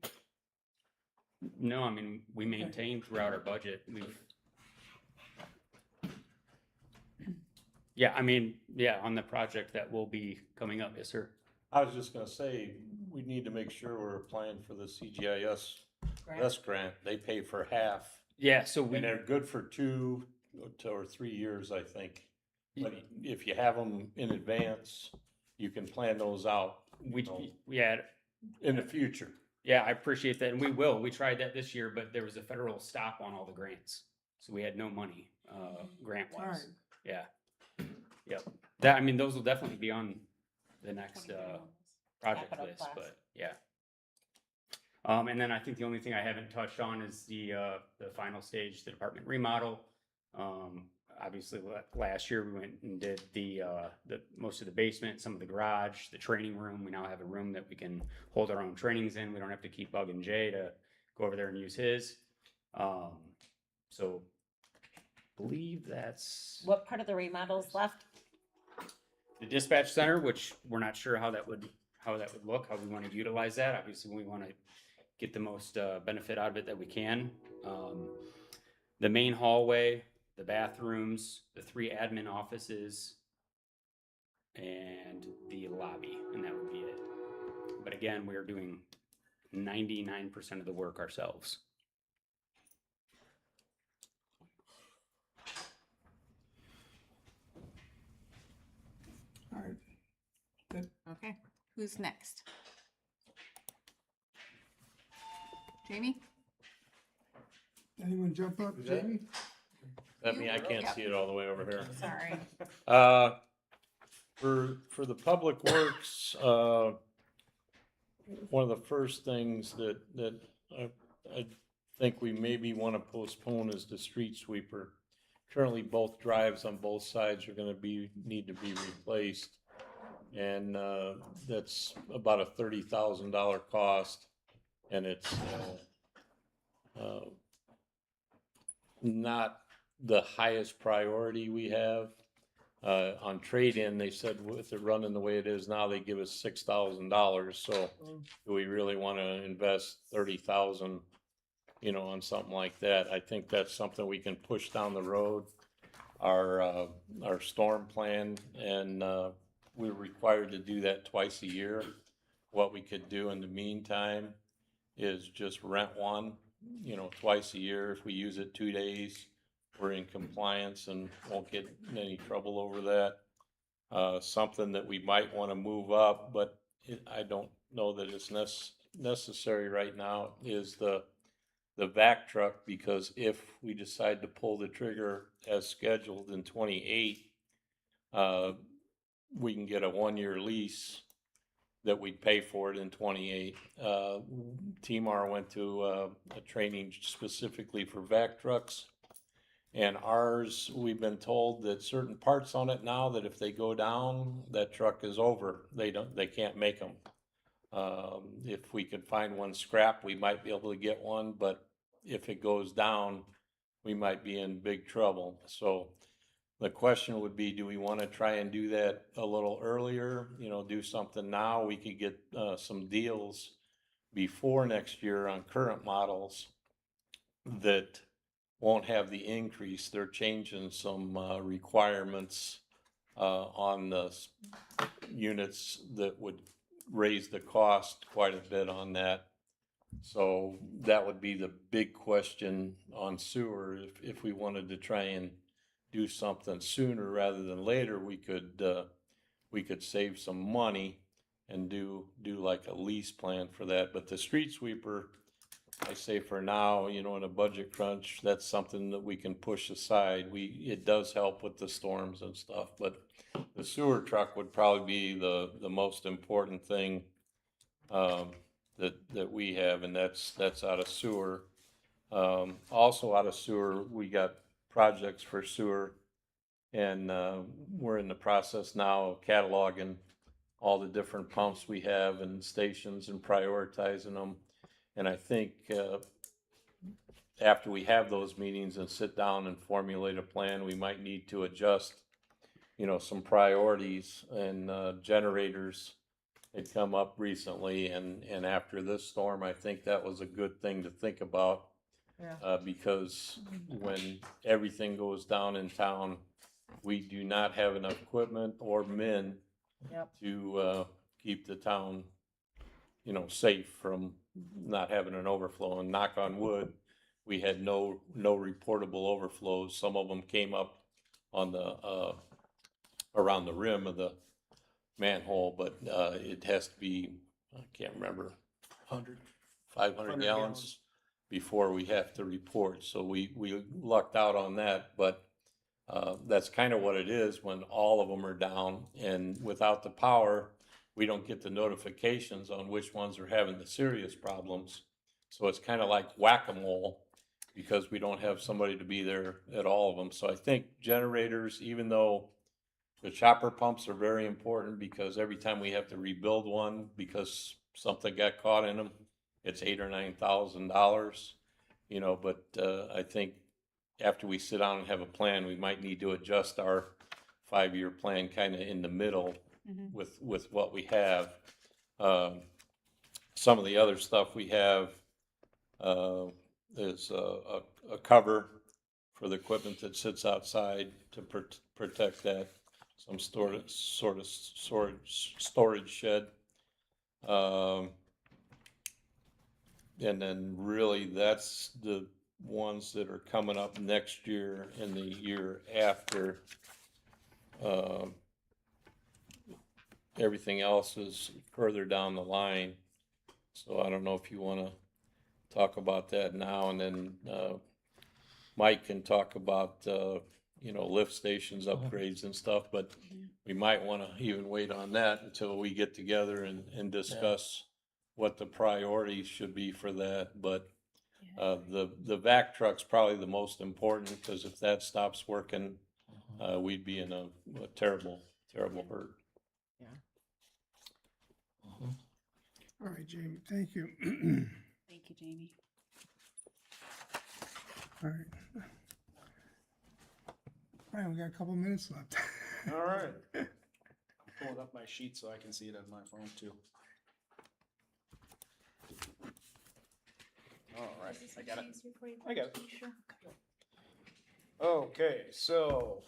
no, I mean, we maintain throughout our budget. Yeah, I mean, yeah, on the project that will be coming up, yes, sir. I was just gonna say, we need to make sure we're applying for the CGIS grant. They pay for half, Yeah, so we, and they're good for 2 or 3 years, I think. But if you have them in advance, you can plan those out we had, in the future. yeah, I appreciate that, and we will. We tried that this year, but there was a federal stop on all the grants, so we had no money, grant All right. wise. Yeah, yep. That, I mean, those will definitely be on the next, 2031. project Capital list, class. but yeah. And then I think the only thing I haven't touched on is the final stage, the department remodel. Obviously, last year we went and did the most of the basement, some of the garage, the training room. We now have a room that we can hold our own trainings in. We don't have to keep bugging Jay to go over there and use his. So believe that's What part of the remodels left? the dispatch center, which we're not sure how that would look, how we want to utilize that. Obviously, we want to get the most benefit out of it that we can. The main hallway, the bathrooms, the 3 admin offices, and the lobby, and that would be it. But again, we are doing 99% of the work ourselves. All right. Okay, who's next? Jamie? Anyone jump up, Jamie? I mean, I can't see it all the way over here. Sorry. For the public works, one of the first things that I think we maybe want to postpone is the street sweeper. Currently, both drives on both sides are gonna need to be replaced. And, that's about a $30,000 cost, and it's, not the highest priority we have. On trade-in, they said with it running the way it is now, they give us $6,000, so do we really wanna invest 30,000, you know, on something like that? I think that's something we can push down the road. Our storm plan, and, we're required to do that twice a year. What we could do in the meantime is just rent one, you know, twice a year. If we use it 2 days, we're in compliance and won't get in any trouble over that. Something that we might want to move up, but I don't know that it's necessary right now, is the vac truck, because if we decide to pull the trigger as scheduled in 28, we can get a 1-year lease that we'd pay for it in 28. T-Mar went to a training specifically for vac trucks. And ours, we've been told that certain parts on it now, that if they go down, that truck is over. They can't make them. If we could find one scrap, we might be able to get one, but if it goes down, we might be in big trouble. So the question would be, do we want to try and do that a little earlier? You know, do something now? We could get some deals before next year on current models that won't have the increase. They're changing some requirements on the units that would raise the cost quite a bit on that. So that would be the big question on sewer. If we wanted to try and do something sooner rather than later, we could save some money and do like a lease plan for that. But the street sweeper, I say for now, you know, in a budget crunch, that's something that we can push aside. It does help with the storms and stuff, but the sewer truck would probably be the most important thing that we have, and that's out of sewer. Also out of sewer, we got projects for sewer, and we're in the process now of cataloging all the different pumps we have and stations and prioritizing them. And I think after we have those meetings and sit down and formulate a plan, we might need to adjust, you know, some priorities. And generators had come up recently, and after this storm, I think that was a good thing to think about. Yeah. Because when everything goes down in town, we do not have enough equipment or men Yep. to keep the town, you know, safe from not having an overflow. And knock on wood, we had no reportable overflows. Some of them came up on the around the rim of the manhole, but it has to be, I can't remember, 500 gallons before we have to report. So we lucked out on that, but that's kind of what it is when all of them are down, and without the power, we don't get the notifications on which ones are having the serious problems. So it's kind of like whack-a-mole because we don't have somebody to be there at all of them. So I think generators, even though the chopper pumps are very important, because every time we have to rebuild one because something got caught in them, it's $8,000 or $9,000, you know. But I think after we sit down and have a plan, we might need to adjust our 5-year plan kind of in the middle with what we have. Some of the other stuff we have is a cover for the equipment that sits outside to protect that. Some storage shed. And then really that's the ones that are coming up next year and the year after. Everything else is further down the line. So I don't know if you want to talk about that now, and then Mike can talk about you know, lift stations upgrades and stuff, but we might want to even wait on that until we get together and discuss what the priorities should be for that. But the vac truck's probably the most important, because if that stops working, we'd be in a terrible hurt. All right, Jamie, thank you. Thank you, Jamie. All right. All right, we got a couple minutes left. All right. I'm pulling up my sheet so I can see it on my phone too. All right, I got it. I got it. Okay, so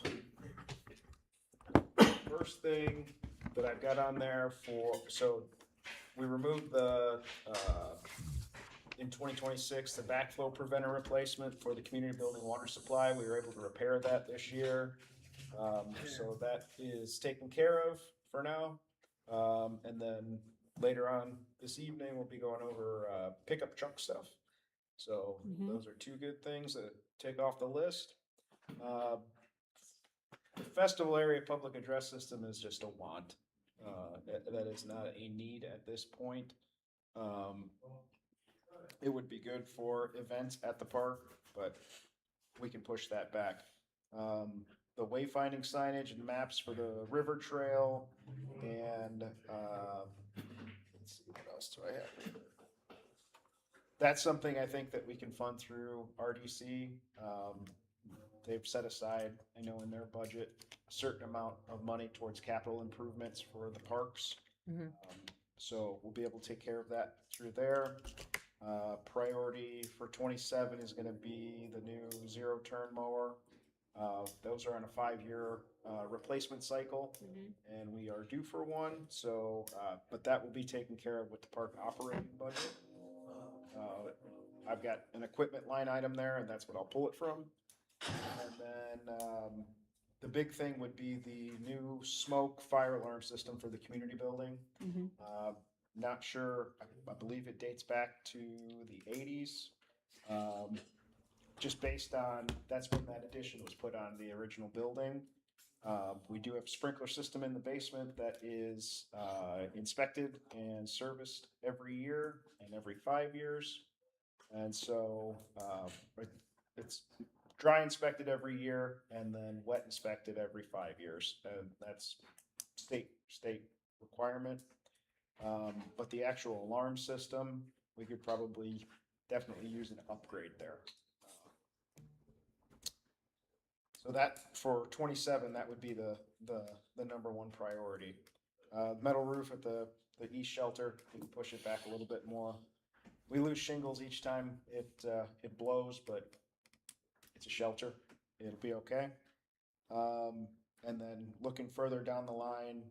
first thing that I've got on there so we removed the, in 2026, the backflow preventer replacement for the community building water supply. We were able to repair that this year. So that is taken care of for now. And then later on this evening, we'll be going over pickup truck stuff. So those are two good things that take off the list. The festival area public address system is just a want. that is not a need at this point. It would be good for events at the park, but we can push that back. The wayfinding signage and maps for the river trail and, let's see, what else do I have? That's something I think that we can fund through RDC. They've set aside, I know in their budget, a certain amount of money towards capital improvements for the parks. Mhm. So we'll be able to take care of that through there. Priority for 27 is gonna be the new zero turn mower. Those are on a 5-year, replacement cycle, and we are due for one, so, but that will be taken care of with the park operating budget. I've got an equipment line item there, and that's what I'll pull it from. And then, the big thing would be the new smoke fire alarm system for the community building. Not sure, I believe it dates back to the 80s. Just based on, that's when that addition was put on the original building. We do have a sprinkler system in the basement that is inspected and serviced every year and every 5 years. And so it's dry inspected every year and then wet inspected every 5 years. And that's state requirement. But the actual alarm system, we could probably definitely use an upgrade there. So that, for 27, that would be the number one priority. Metal roof at the east shelter, we can push it back a little bit more. We lose shingles each time it blows, but it's a shelter. It'll be okay. And then looking further down the line,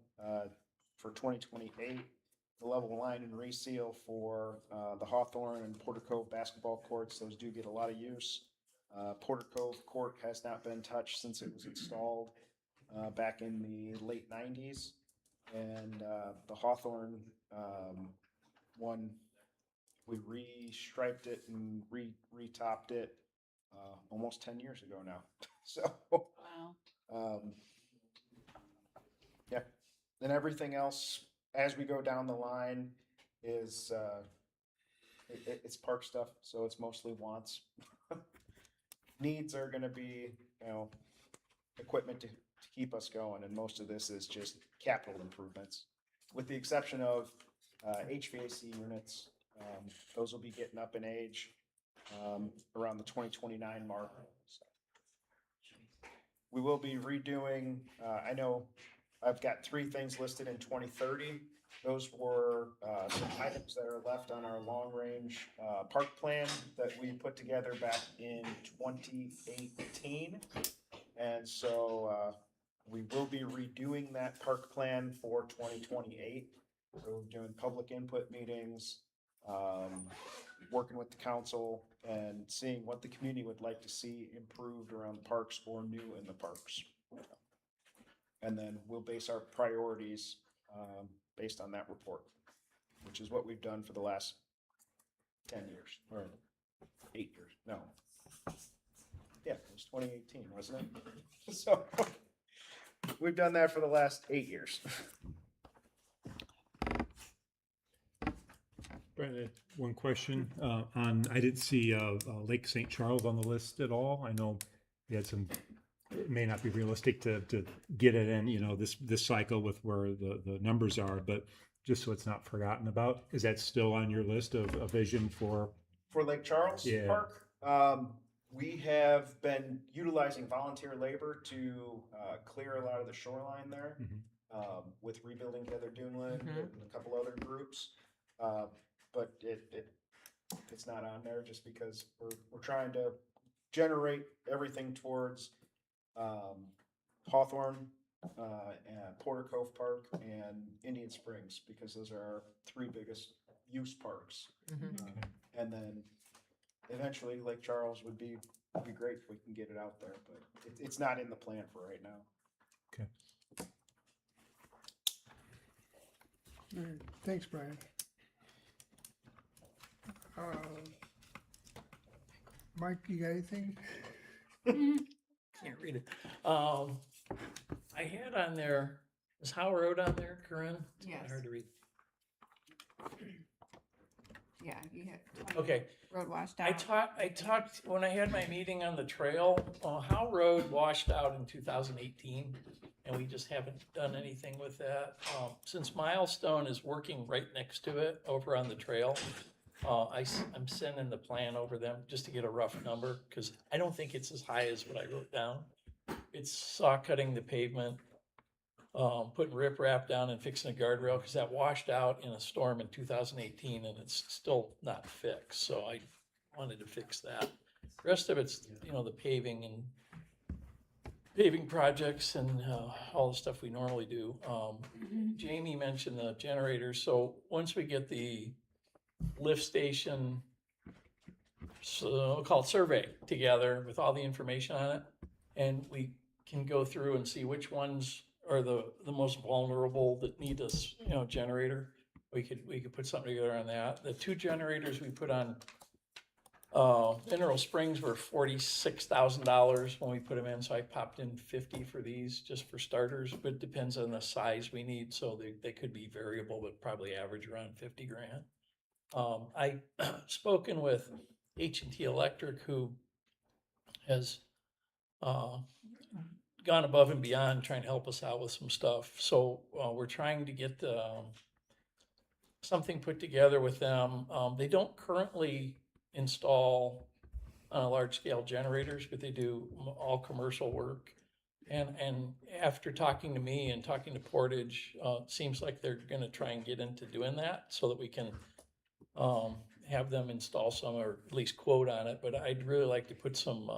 for 2028, the level line and reseal for the Hawthorne and Porter Cove basketball courts. Those do get a lot of use. Porter Cove Court has not been touched since it was installed back in the late 90s. And the Hawthorne one, we re-striped it and re-topped it almost 10 years ago now. So, Wow. yeah. And everything else, as we go down the line, is it's park stuff, so it's mostly wants. Needs are going to be, equipment to keep us going, and most of this is just capital improvements, with the exception of HVAC units. Those will be getting up in age around the 2029 mark. So we will be redoing. I know I've got 3 things listed in 2030. Those were some items that are left on our long-range park plan that we put together back in 2018. And so we will be redoing that park plan for 2028. So we're doing public input meetings, working with the council, and seeing what the community would like to see improved around the parks or new in the parks. And then we'll base our priorities based on that report, which is what we've done for the last 10 years, or 8 years, no. Yeah, it was 2018, wasn't it? So, we've done that for the last 8 years. Brandon, one question I didn't see Lake St. Charles on the list at all. I know we had some, it may not be realistic to get it in, this cycle with where the numbers are, but just so it's not forgotten about, is that still on your list of a vision for? For Lake Charles Yeah. Park, we have been utilizing volunteer labor to clear a lot of the shoreline there, with Rebuilding Together Duneland and a couple other groups. But it's not on there just because we're trying to generate everything towards Hawthorne, and Porter Cove Park, and Indian Springs, because those are our 3 biggest use parks. And then eventually Lake Charles would be great if we can get it out there, but it's not in the plan for right now. Okay. All right, thanks, Brian. Mike, you got anything? Can't read it. I had on there Is Howe Road on there, Corinne? It's kinda Yes. hard to read. Yeah, you hit Okay, road washed I talked, when I had my meeting on the trail, Howe Road washed out in 2018, and we just haven't done anything with that. Since Milestone is working right next to it over on the trail, I'm sending the plan over them just to get a rough number, because I don't think it's as high as what I wrote down. It's saw cutting the pavement, putting riprap down and fixing a guardrail, because that washed out in a storm in 2018 and it's still not fixed, so I wanted to fix that. The rest of it's, the paving and paving projects and all the stuff we normally do. Jamie mentioned the generators, so once we get the lift station, so we'll call it survey together with all the information on it, and we can go through and see which ones are the most vulnerable that need this, generator. We could put something together on that. The 2 generators we put on Mineral Springs were $46,000 when we put them in, so I popped in 50 for these just for starters, but it depends on the size we need, so they could be variable, but probably average around 50 grand. I spoken with H&T Electric, who has gone above and beyond trying to help us out with some stuff. So we're trying to get something put together with them. They don't currently install large scale generators, but they do all commercial work. And after talking to me and talking to Portage, it seems like they're going to try and get into doing that so that we can have them install some, or at least quote on it. But I'd really like to put some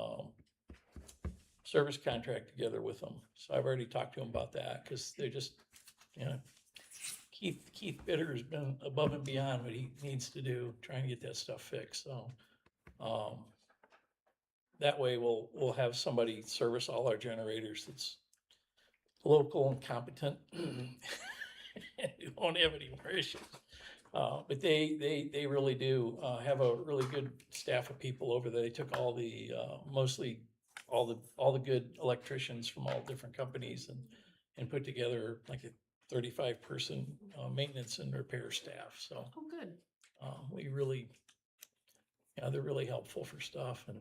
service contract together with them. So I've already talked to them about that, because they're just, Keith Bitter has been above and beyond what he needs to do, trying to get that stuff fixed. So that way we'll have somebody service all our generators that's local and competent. And we won't have any more issues. But they really do have a really good staff of people over there. They took all the mostly all the good electricians from all different companies and put together like a 35-person maintenance and repair staff. So Oh, good. we really, they're really helpful for stuff, and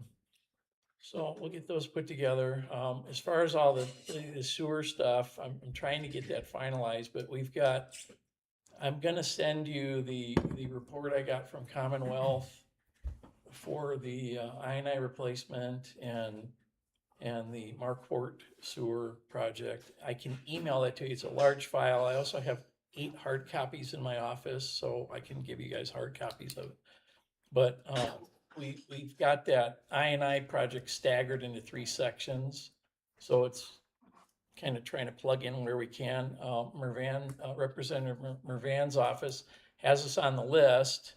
so we'll get those put together. As far as all the sewer stuff, I'm trying to get that finalized, but I'm gonna send you the report I got from Commonwealth for the I&I replacement and the Marquardt sewer project. I can email that to you. It's a large file. I also have 8 hard copies in my office, so I can give you guys hard copies of it. But we've got that I&I project staggered into 3 sections, so it's kind of trying to plug in where we can. Representative Mervan's office has us on the list.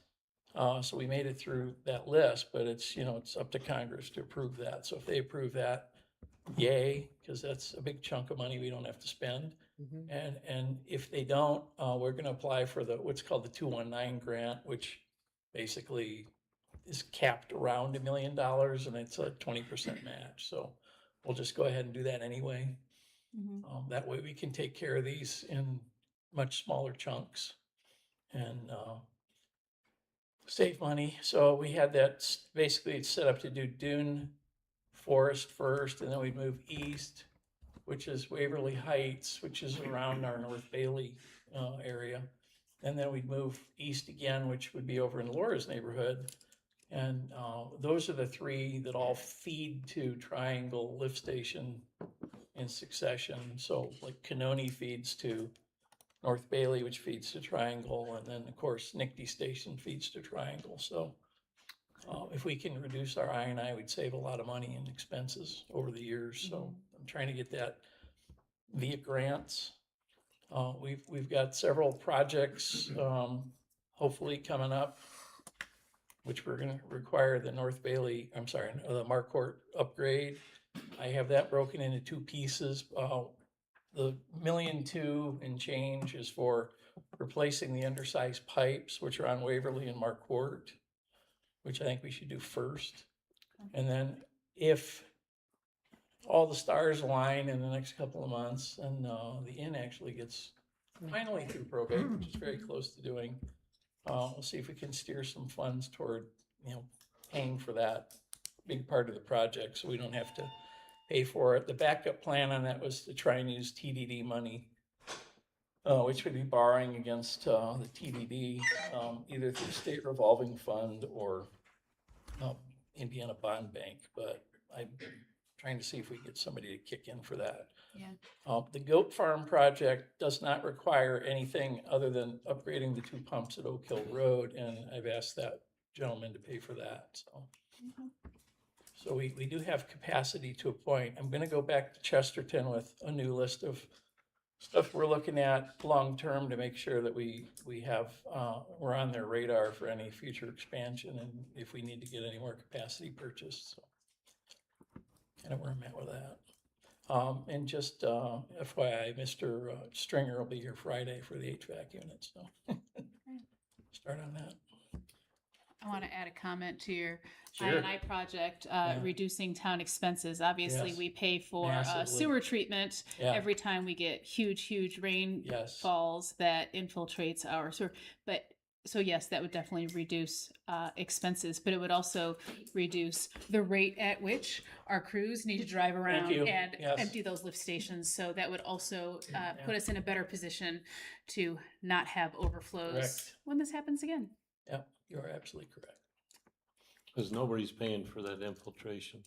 So we made it through that list, but it's up to Congress to approve that. So if they approve that, yay, because that's a big chunk of money we don't have to spend. And if they don't, we're going to apply for what's called the 219 grant, which basically is capped around $1 million, and it's a 20% match. So we'll just go ahead and do that anyway. That way we can take care of these in much smaller chunks and save money. So we had that, basically it's set up to do Dune Forest first, and then we'd move east, which is Waverly Heights, which is around our North Bailey area. And then we'd move east again, which would be over in Laura's neighborhood. And those are the 3 that all feed to Triangle Lift Station in succession. So like Canoni feeds to North Bailey, which feeds to Triangle, and then of course Nickty Station feeds to Triangle. So if we can reduce our I&I, we'd save a lot of money in expenses over the years. So I'm trying to get that via grants. We've got several projects hopefully coming up, which we're going to require the the Marquardt upgrade. I have that broken into 2 pieces. The $1.2 million and change is for replacing the undersized pipes, which are on Waverly and Marquardt, which I think we should do first. And then if all the stars align in the next couple of months, and the inn actually gets finally through probate, which is very close to doing. We'll see if we can steer some funds toward, paying for that big part of the project, so we don't have to pay for it. The backup plan on that was to try and use TDD money, which would be borrowing against the TDD, either through state revolving fund or Indiana Bond Bank, but I'm trying to see if we can get somebody to kick in for that. Yeah. The goat farm project does not require anything other than upgrading the 2 pumps at Oak Hill Road, and I've asked that gentleman to pay for that, so. So we do have capacity to a point. I'm gonna go back to Chesterton with a new list of stuff we're looking at long-term to make sure that we have, we're on their radar for any future expansion and if we need to get any more capacity purchased, so. Kind of where I'm at with that. And just, FYI, Mr. Stringer will be here Friday for the HVAC unit, so. Start on that. I want to add a comment to your Sure. I&I project, reducing town expenses. Obviously, Yes. we pay for Massively. sewer treatment Yeah. every time we get huge rain Yes. falls that infiltrates our sewer. But so yes, that would definitely reduce expenses, but it would also reduce the rate at which our crews need to drive around you. and Yes. empty those lift stations. So that would also Yeah. put us in a better position to not have overflows Correct. when this happens again. Yeah, you are absolutely correct. Cause nobody's paying for that infiltration.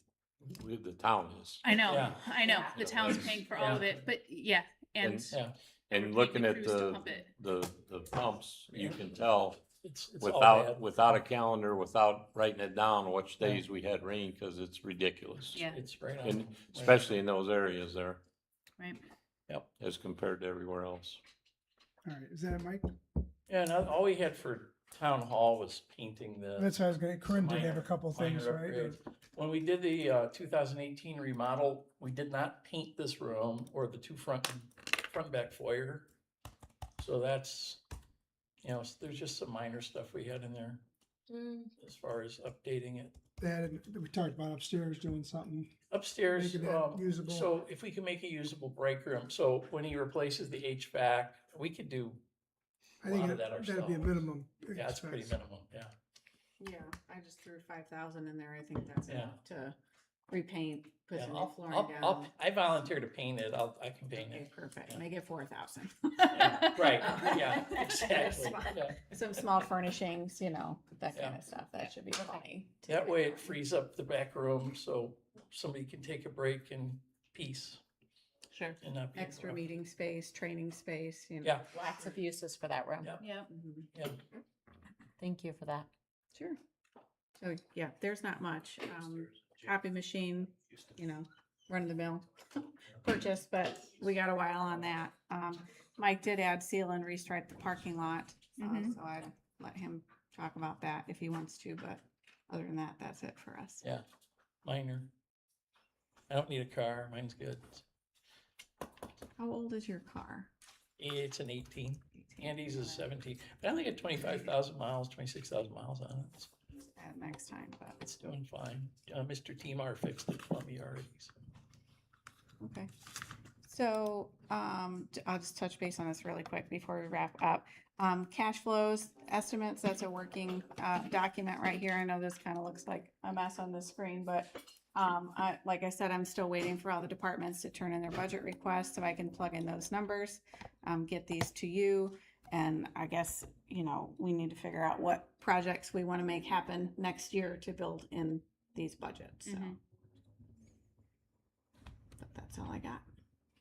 The town is. I know, Yeah. I know. Yeah. The town's paying for all of it, but yeah, and Yeah, And We're looking paying at the crews to pump it. the pumps, you can tell it's all bad. without a calendar, without writing it down, which days we had rain, cause it's ridiculous. yeah, It's right on. And right. especially in those areas there, right. as compared to everywhere else. All right, is that it, Mike? Yeah, and all we had for town hall was painting the. That's what I was gonna, Corinne did have a minor- couple minor things, right? upgrades. When we did the 2018 remodel, we did not paint this room or the 2 front and back foyer. So that's, there's just some minor stuff we had in there as far as updating it. That, and we talked about upstairs doing something. Upstairs, Making that usable. so if we can make a usable break room, so when he replaces the HVAC, we could do, I think lot of that that'd be a ourselves. minimum. yeah, it's pretty expense. minimum, yeah. Yeah, I just threw 5,000 in there. I think that's Yeah. enough to repaint, put Yeah, some new I'll- flooring I'll- down. I volunteer to paint it, I can paint Okay, it. perfect. Yeah. Make it 4,000. Yeah, right, yeah, exactly, Small- yeah. Some small furnishings, that kind Yeah. of stuff. That should be funny. to That get way it going. frees up the back room so somebody can take a break in peace Sure. and not be. Extra interrupted. meeting space, training space, Yeah, Lots of uses for that room. Yeah. Yeah. Mhm. yeah, Thank you for that. Sure. So, yeah, there's not much. Copy machine, run of the mill purchase, but we got a while on that. Mike did add seal and restripe the parking lot. Mhm. So I'd let him talk about that if he wants to, but other than that, that's it for us. yeah, minor. I don't need a car, mine's good. How old is your car? It's an 18, Andy's is 17, but I only got 25,000 miles, 26,000 miles on it. It's- Add next time, but, It's doing fine. Mr. Timar fixed it for me already. So. okay. So, I'll just touch base on this really quick before we wrap up. Cash flows estimates, that's a working, document right here. I know this kind of looks like a mess on the screen, but, like I said, I'm still waiting for all the departments to turn in their budget requests so I can plug in those numbers, get these to you. And I guess, we need to figure out what projects we want to make happen next year to build in these budgets, so. Mhm. But that's all I got.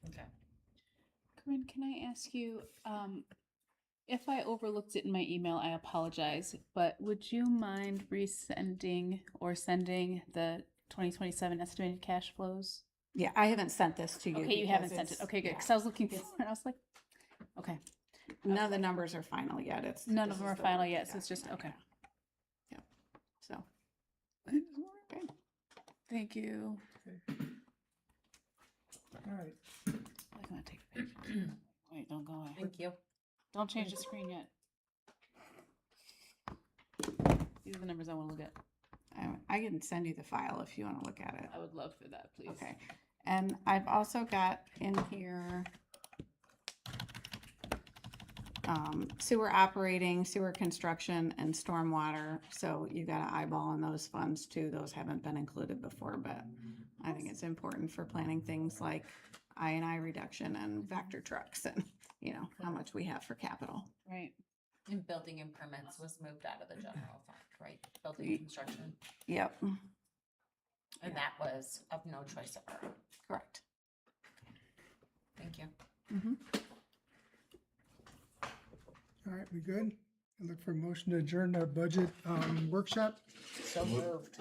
Okay. Corinne, can I ask you, if I overlooked it in my email, I apologize, but would you mind resending or sending the 2027 estimated cash flows? Yeah, I haven't sent this to you. Okay, you haven't because sent it. it's- Okay, good. yeah. Because I was looking for it and I was like, okay, None of the numbers are final yet. It's none this of them is are the final working yet, so it's just, document, okay. yeah. Yep. So. Okay. Thank you. All right, I'm gonna take a picture. Wait, don't go away. Thank you. Don't change the screen yet. These are the numbers I want to look at. I can send you the file if you want to look at it. I would love for that, please. Okay. And I've also got in here sewer operating, sewer construction, and stormwater. So you got to eyeball on those funds too. Those haven't been included before, but I think it's important for planning things like I&I reduction and vector trucks and, you know, how much we have for capital. Right. And building and permits was moved out of the general fund, right? Building and construction, Yep, and that was of no choice of our own. correct. Thank you. Mhm. All right, we good? I look for a motion to adjourn our budget, workshop. So moved.